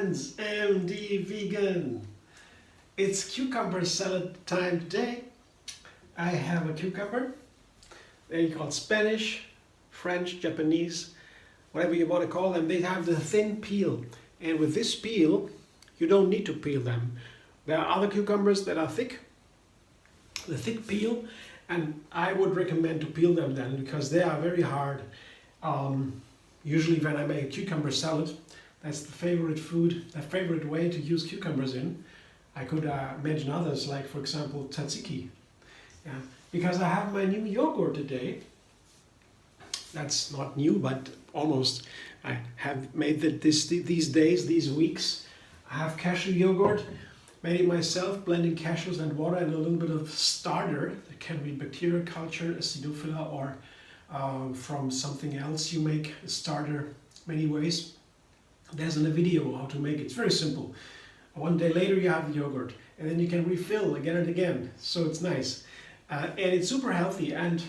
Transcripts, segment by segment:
friends, MD Vegan. It's cucumber salad time today. I have a cucumber. They're called Spanish, French, Japanese, whatever you want to call them. They have the thin peel. And with this peel, you don't need to peel them. There are other cucumbers that are thick, the thick peel, and I would recommend to peel them then because they are very hard. Usually when I make a cucumber salad, that's the favorite food, the favorite way to use cucumbers in. I could mention others, like for example tzatziki. Yeah, because I have my new yogurt today. That's not new, but almost. I have made it these days, these weeks. I have cashew yogurt, made it myself, blending cashews and water and a little bit of starter. It can be bacteria culture, acidophila, or from something else you make a starter many ways. There's in a video how to make it. It's very simple. One day later you have the yogurt and then you can refill again and again. So it's nice. And it's super healthy. And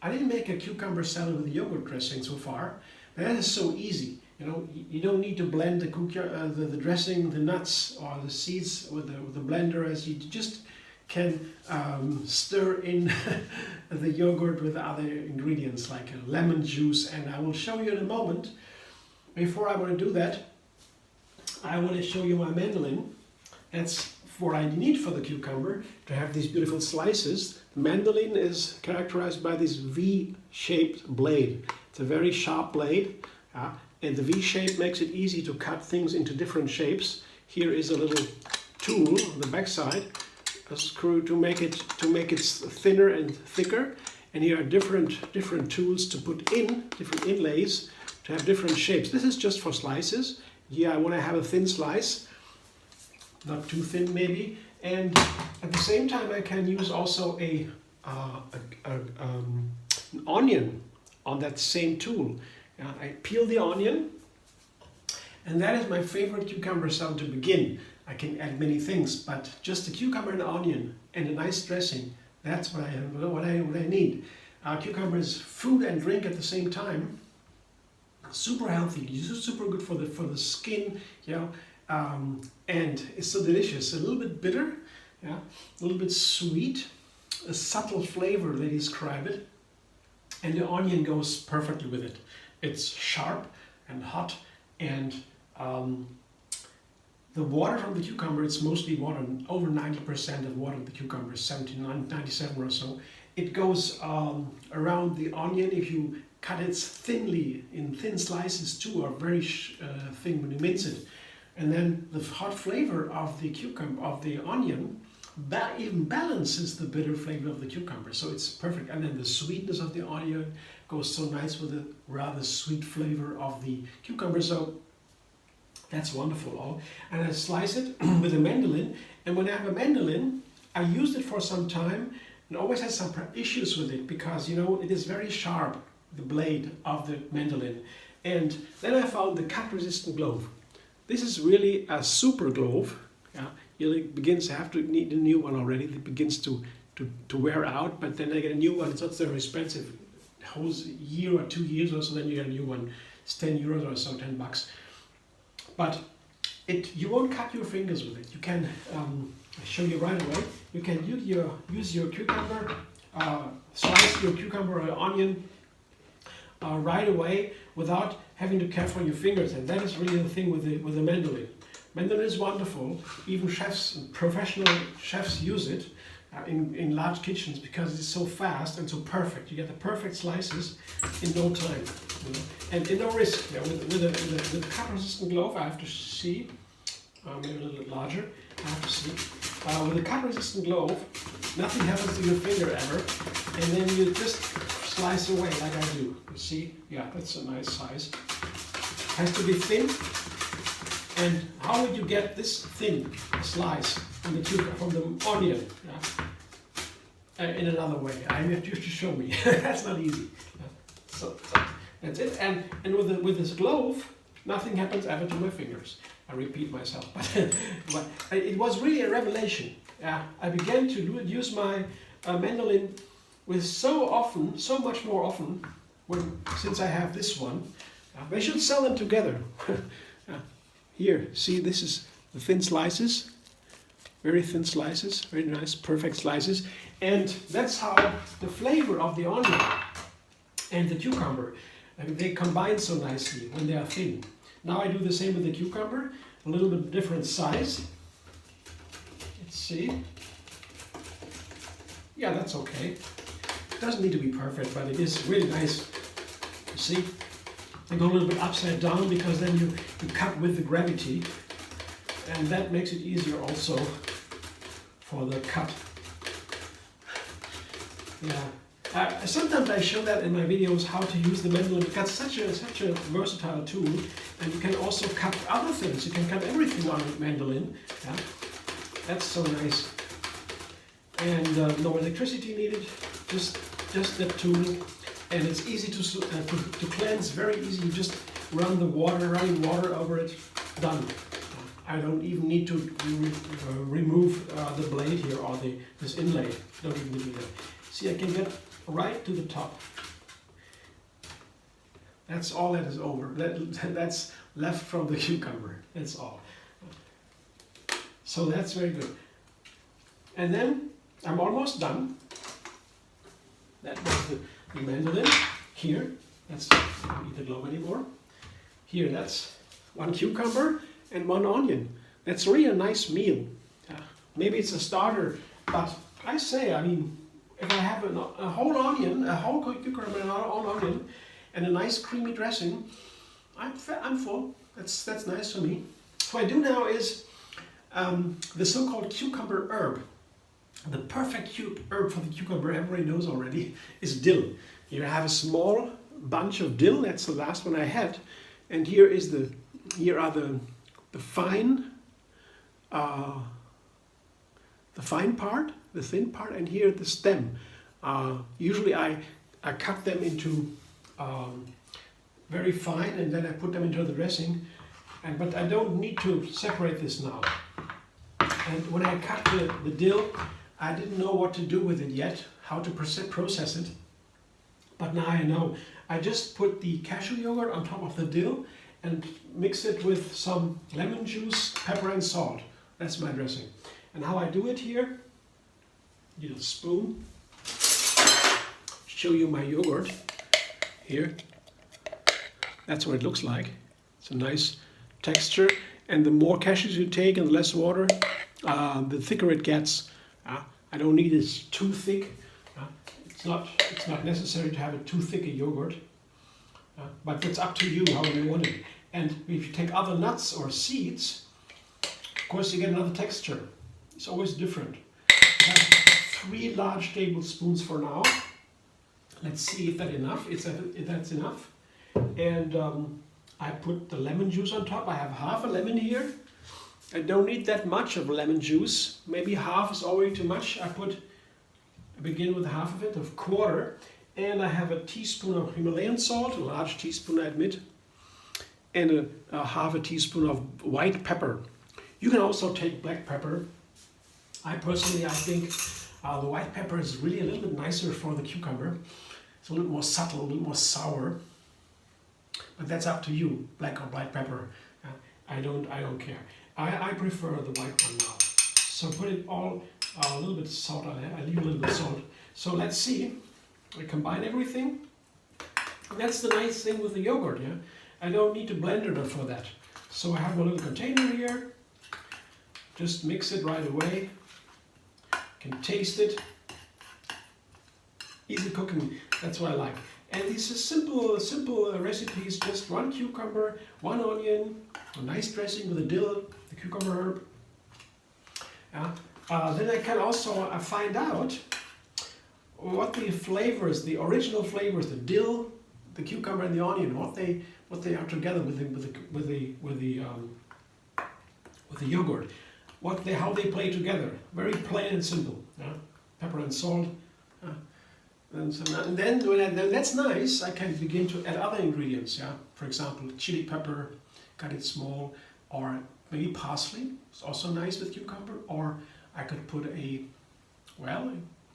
I didn't make a cucumber salad with yogurt dressing so far. But that is so easy. You know, you don't need to blend the dressing, the nuts or the seeds with the blender, as you just can stir in the yogurt with other ingredients like lemon juice. And I will show you in a moment. Before I want to do that, I want to show you my mandolin. That's what I need for the cucumber to have these beautiful slices. The mandolin is characterized by this V-shaped blade. It's a very sharp blade, and the V shape makes it easy to cut things into different shapes. Here is a little tool on the back side, a screw to make it thinner and thicker. And here are different tools to put in, different inlays to have different shapes. This is just for slices. Yeah, I want to have a thin slice, not too thin maybe. And at the same time, I can use also an onion on that same tool. I peel the onion, and that is my favorite cucumber salad to begin. I can add many things, but just a cucumber and onion and a nice dressing, that's what I need. Cucumber is food and drink at the same time. Super healthy, super good for the skin, you know, and it's so delicious. A little bit bitter, yeah, a little bit sweet, a subtle flavor, they describe it, and the onion goes perfectly with it. It's sharp and hot, and the water from the cucumber, it's mostly water, over 90% of water in the cucumber, 97 or so. It goes around the onion. If you cut it thinly, in thin slices too, or very thin when you mince it. And then the hot flavor of the cucumber, of the onion, even balances the bitter flavor of the cucumber. So it's perfect. And then the sweetness of the onion goes so nice with the rather sweet flavor of the cucumber. So that's wonderful. And I slice it with a mandolin. And when I have a mandolin, I used it for some time and always had some issues with it because, you know, it is very sharp, the blade of the mandolin. And then I found the cut-resistant glove. This is really a super glove. Yeah, it begins to have to need a new one already. It begins to wear out, but then I get a new one. It's not so expensive. It holds a year or 2 years or so. Then you get a new one. It's 10 euros or so, 10 bucks. But you won't cut your fingers with it. You can I'll show you right away. You can use your cucumber, slice your cucumber or onion right away without having to care for your fingers, and that is really the thing with the mandolin. Mandolin is wonderful. Even chefs, professional chefs, use it in large kitchens because it's so fast and so perfect. You get the perfect slices in no time, you know? And in no risk. Yeah, with a cut-resistant glove, I have to see, maybe a little bit larger. I have to see. With a cut-resistant glove, nothing happens to your finger ever, and then you just slice away like I do. You see? Yeah, that's a nice size. Has to be thin. And how would you get this thin slice from the cucumber, from the onion? Yeah? In another way. I have you to show me. That's not easy. So that's it. And with this glove, nothing happens ever to my fingers. I repeat myself, but it was really a revelation. I began to use my mandolin with so much more often, since I have this one. They should sell them together. Here, see, this is the thin slices, very thin slices, very nice, perfect slices. And that's how the flavor of the onion and the cucumber, they combine so nicely when they are thin. Now I do the same with the cucumber, a little bit different size. Let's see. Yeah, that's okay. It doesn't need to be perfect, but it is really nice. You see? I go a little bit upside down because then you cut with the gravity, and that makes it easier also for the cut. Yeah. Sometimes I show that in my videos how to use the mandolin. It's such a versatile tool, and you can also cut other things. You can cut everything on a mandolin. Yeah? That's so nice. And no electricity needed. Just that tool, and it's easy to cleanse. Very easy. You just run the running water over it. Done. I don't even need to remove the blade here or this inlay. Don't even need that. See, I can get right to the top. That's all that is over. That's left from the cucumber. That's all. So that's very good. And then I'm almost done. That was the mandolin. Here, that's don't need the globe anymore. Here, that's one cucumber and one onion. That's really a nice meal. Maybe it's a starter, but I mean, if I have a whole onion, a whole cucumber and a whole onion, and a nice creamy dressing, I'm full. That's nice for me. What I do now is the so-called cucumber herb. The perfect herb for the cucumber, everybody knows already, is dill. Here I have a small bunch of dill. That's the last one I had, and here are the fine part, the thin part, and here the stem. Usually I cut them into very fine, and then I put them into the dressing. But I don't need to separate this now. And when I cut the dill, I didn't know what to do with it yet, how to process it. But now I know. I just put the cashew yogurt on top of the dill and mix it with some lemon juice, pepper and salt. That's my dressing. And how I do it here, use a spoon. Show you my yogurt here. That's what it looks like. It's a nice texture, and the more cashews you take and the less water, the thicker it gets. I don't need it too thick. It's not necessary to have it too thick a yogurt, but it's up to you how you want it. And if you take other nuts or seeds, of course you get another texture. It's always different. 3 large tablespoons for now. Let's see if that's enough. If that's enough. And I put the lemon juice on top. I have half a lemon here. I don't need that much of lemon juice. Maybe half is already too much. I begin with half of it, a quarter. And I have a teaspoon of Himalayan salt, a large teaspoon I admit, and a half a teaspoon of white pepper. You can also take black pepper. I think the white pepper is really a little bit nicer for the cucumber. It's a little more subtle, a little more sour. But that's up to you, black or white pepper. I don't care. I prefer the white one now. So put it all, a little bit of salt on it. I leave a little bit of salt. So let's see. I combine everything. That's the nice thing with the yogurt, yeah? I don't need to blend it for that. So I have a little container here. Just mix it right away. Can taste it. Easy cooking, that's what I like. And these are simple recipes, just 1 cucumber, 1 onion, a nice dressing with the dill, the cucumber herb. Then I can also find out what the flavors, the original flavors, the dill, the cucumber, and the onion, what they are together with the yogurt, how they play together. Very plain and simple. Yeah? Pepper and salt. And then when that's nice, I can begin to add other ingredients. Yeah, for example, chili pepper, cut it small, or maybe parsley. It's also nice with cucumber. Or I could put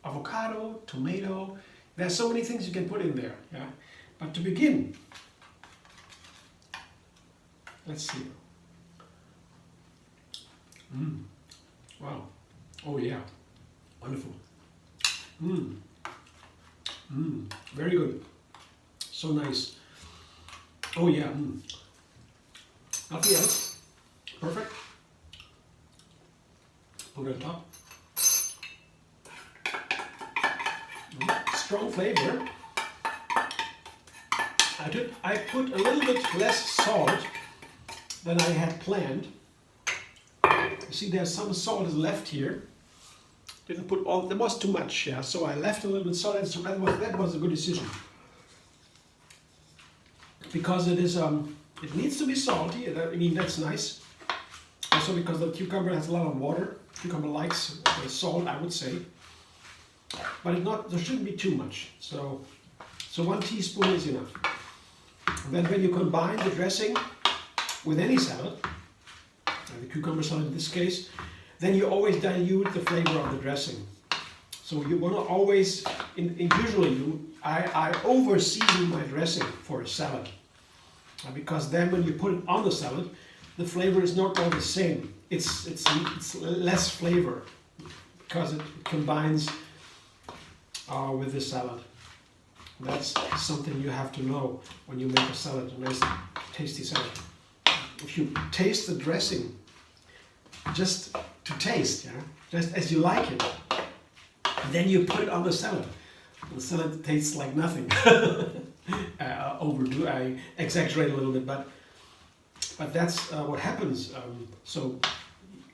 avocado, tomato. There's so many things you can put in there. Yeah, but to begin, let's see. Mm. Wow. Oh yeah. Wonderful. Mm. Mm. Very good. So nice. Oh yeah. Mm. Nothing else. Perfect. Put it on top. Mm. Strong flavor. I put a little bit less salt than I had planned. You see, there's some salt is left here. Didn't put all. There was too much, yeah. So I left a little bit salt, and so that was a good decision because it is it needs to be salty. I mean, that's nice. Also because the cucumber has a lot of water. Cucumber likes salt, I would say, but there shouldn't be too much. So 1 teaspoon is enough. Then when you combine the dressing with any salad, the cucumber salad in this case, then you always dilute the flavor of the dressing. So you want to always, usually I over season my dressing for a salad. Because then when you put it on the salad, the flavor is not all the same. It's less flavor because it combines with the salad. That's something you have to know when you make a salad, a nice tasty salad. If you taste the dressing, just to taste, just as you like it, then you put it on the salad. The salad tastes like nothing. I exaggerate a little bit, but that's what happens. So,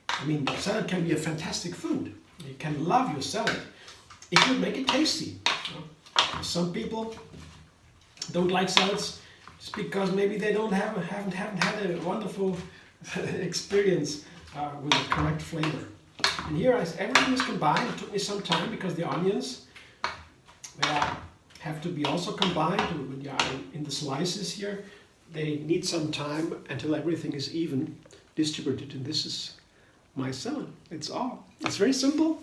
I mean, salad can be a fantastic food. You can love your salad if you make it tasty. Some people don't like salads just because maybe they haven't had a wonderful experience with the correct flavor. And here, as everything is combined, it took me some time because the onions have to be also combined when you are in the slices here. They need some time until everything is even distributed, and this is my salad. It's all. It's very simple,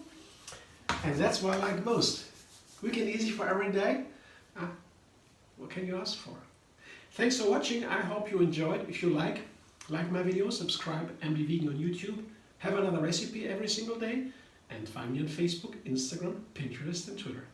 and that's what I like most. Quick and easy for every day. What can you ask for? Thanks for watching. I hope you enjoyed. If you like my videos, subscribe and be vegan on YouTube. Have another recipe every single day, and find me on Facebook, Instagram, Pinterest, and Twitter.